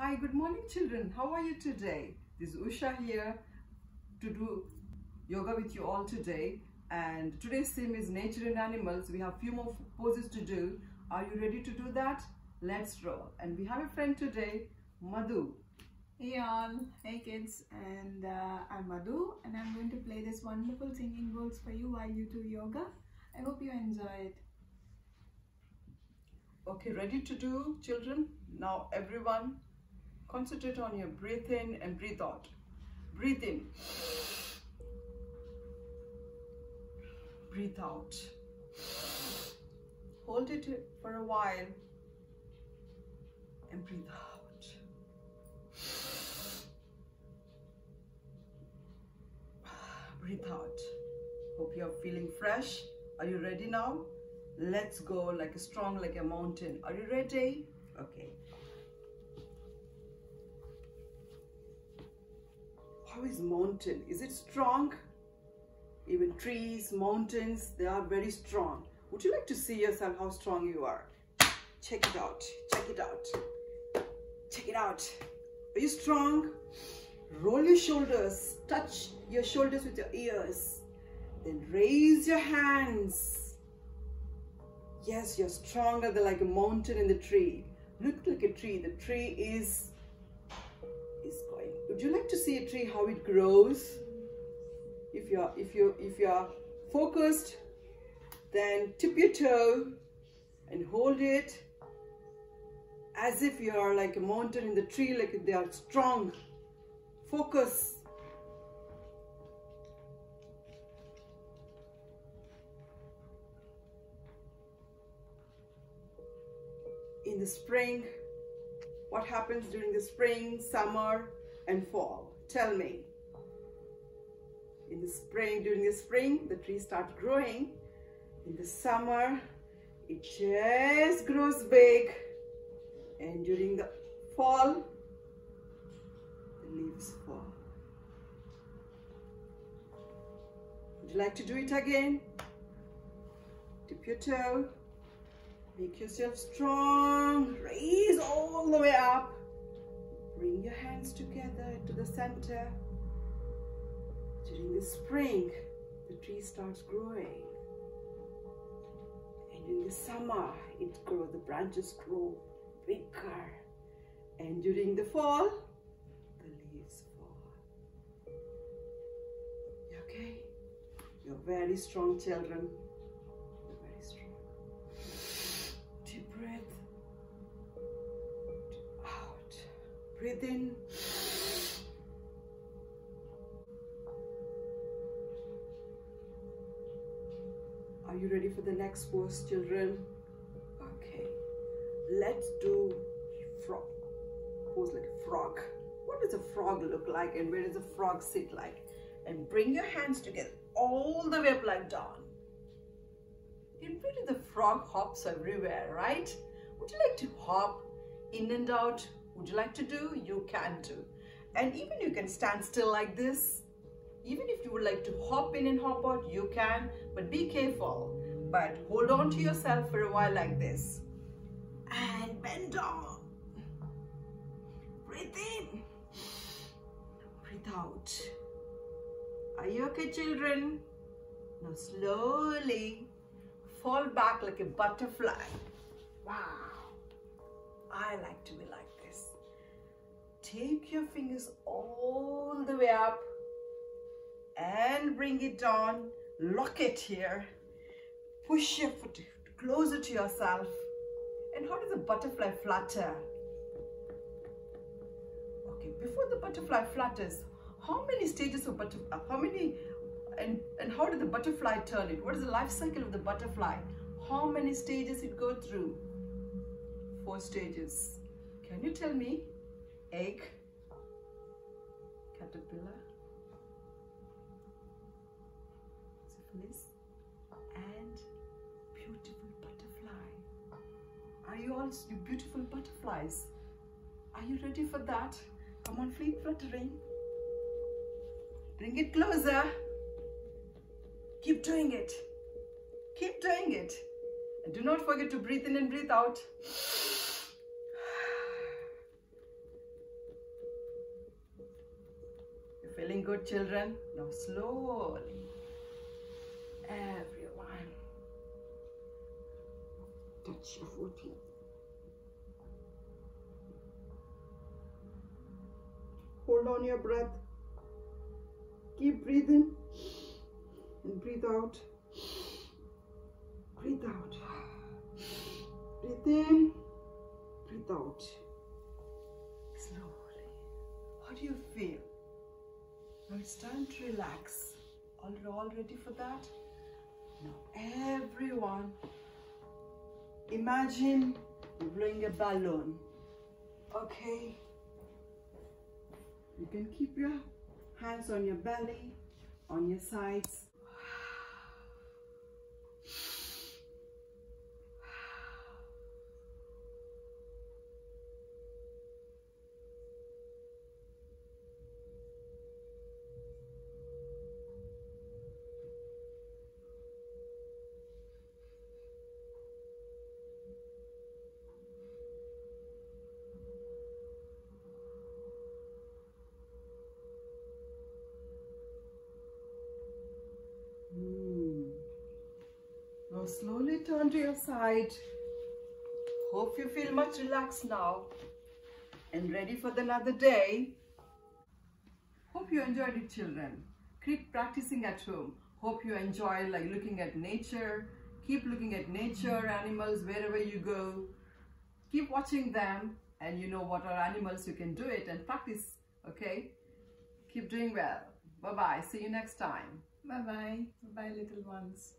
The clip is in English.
Hi, good morning children. How are you today? This is Usha here to do yoga with you all today. And today's theme is nature and animals. We have few more poses to do. Are you ready to do that? Let's roll. And we have a friend today, Madhu. Hey all, hey kids, and I'm Madhu and I'm going to play this wonderful singing bowls for you while you do yoga. I hope you enjoy it. Okay, ready to do children? Now everyone concentrate on your breathe in and breathe out. Breathe in. Breathe out. Hold it for a while and breathe out. Breathe out. Hope you're feeling fresh. Are you ready now? Let's go like a strong like a mountain. Are you ready? Okay. How is mountain? Is it strong? Even trees, mountains, they are very strong. Would you like to see yourself how strong you are? Check it out. Check it out. Check it out. Are you strong? Roll your shoulders. Touch your shoulders with your ears. Then raise your hands. Yes, you're stronger than like a mountain in the tree. Look like a tree. The tree is going. Would you like to see a tree how it grows? If you're focused, then tip your toe and hold it as if you are like a mountain in the tree, like they are strong. Focus. In the spring, what happens during the spring, summer, and fall? Tell me. In the spring, during the spring, the tree starts growing. In the summer, it just grows big. And during the fall, the leaves fall. Would you like to do it again? Dip your toe. Make yourself strong. Raise all the way up. Bring your hands together to the center. During the spring, the tree starts growing. And in the summer, it grows, the branches grow bigger. And during the fall, the leaves fall. You okay? You're very strong, children. You're very strong. Deep breath. Out. Breathe in. Are you ready for the next pose, children? Okay. Let's do frog. Pose like a frog. What does a frog look like and where does a frog sit like? And bring your hands together all the way up like down. In pretty the frog hops everywhere, right? Would you like to hop in and out? Would you like to do? You can do. And even you can stand still like this. Even if you would like to hop in and hop out, you can, but be careful. But hold on to yourself for a while like this. And bend down. Breathe in. Breathe out. Are you okay, children? Now slowly fall back like a butterfly. Wow. I like to be like this. Take your fingers all the way up. And bring it down, lock it here, push your foot closer to yourself. And how does a butterfly flutter? Okay, before the butterfly flutters, how many stages of butterfly, and how did the butterfly turn it? What is the life cycle of the butterfly? How many stages it go through? 4 stages. Can you tell me? Egg, caterpillar, and beautiful butterfly. Are you all you beautiful butterflies? Are you ready for that? Come on, feet fluttering. Bring it closer. Keep doing it. Keep doing it. And do not forget to breathe in and breathe out. Feeling good, children? Now slowly. Everyone. Touch your foot. Hold on your breath. Keep breathing. And breathe out. Breathe out. Breathe in. Breathe out. Slowly. How do you feel? Now it's time to relax. All ready for that? Now everyone, imagine blowing a balloon. Okay? You can keep your hands on your belly, on your sides. Now slowly turn to your side. Hope you feel much relaxed now and ready for another day. Hope you enjoyed it, children. Keep practicing at home. Hope you enjoy looking at nature. Keep looking at nature, animals, wherever you go. Keep watching them, and you know what are animals, you can do it and practice, okay? Keep doing well. Bye-bye. See you next time. Bye-bye. Bye, little ones.